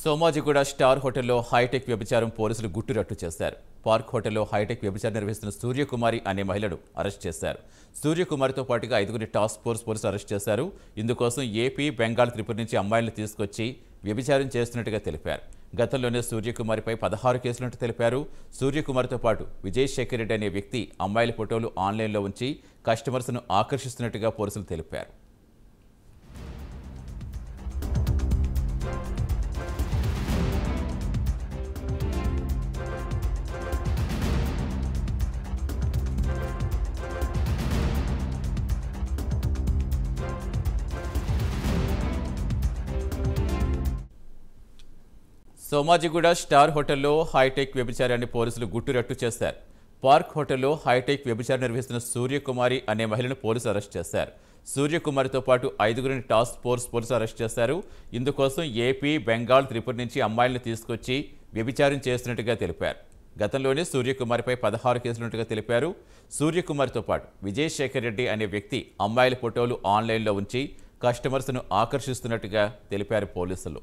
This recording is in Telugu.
సోమాజిగూడ స్టార్ హోటల్లో హైటెక్ వ్యభిచారం పోలీసులు గుట్టురట్టు చేశారు. పార్క్ హోటల్లో హైటెక్ వ్యభిచారం నిర్వహిస్తున్న సూర్యకుమారి అనే మహిళను అరెస్ట్ చేశారు. సూర్యకుమారితో పాటుగా 5గురిని టాస్క్ ఫోర్స్ పోలీసులు అరెస్ట్ చేశారు. ఇందుకోసం ఏపీ, బెంగాల్, త్రిపుర నుంచి అమ్మాయిలను తీసుకొచ్చి వ్యభిచారం చేస్తున్నట్టుగా తెలిపారు. గతంలోనే సూర్యకుమారిపై 16 కేసులున్నట్టు తెలిపారు. సూర్యకుమారితో పాటు విజయ్ శేఖర్ రెడ్డి అనే వ్యక్తి అమ్మాయిల ఫోటోలు ఆన్లైన్లో ఉంచి కస్టమర్స్ను ఆకర్షిస్తున్నట్టుగా పోలీసులు తెలిపారు. సోమాజిగూడ స్టార్ హోటల్లో హైటెక్ వ్యభిచారాన్ని పోలీసులు గుట్టురట్టు చేశారు. పార్క్ హోటల్లో హైటెక్ వ్యభిచారం నిర్వహిస్తున్న సూర్యకుమారి అనే మహిళను పోలీసులు అరెస్ట్ చేశారు. సూర్యకుమారితో పాటు 5గురిని టాస్క్ ఫోర్స్ పోలీసులు అరెస్ట్ చేశారు. ఇందుకోసం ఏపీ, బెంగాల్, త్రిపుర నుంచి అమ్మాయిలను తీసుకొచ్చి వ్యభిచారం చేస్తున్నట్టుగా తెలిపారు. గతంలోనే సూర్యకుమారిపై 16 కేసులున్నట్టుగా తెలిపారు. సూర్యకుమారితో పాటు విజయ్ శేఖర్ రెడ్డి అనే వ్యక్తి అమ్మాయిల ఫోటోలు ఆన్లైన్లో ఉంచి కస్టమర్స్ను ఆకర్షిస్తున్నట్టుగా తెలిపారు పోలీసులు.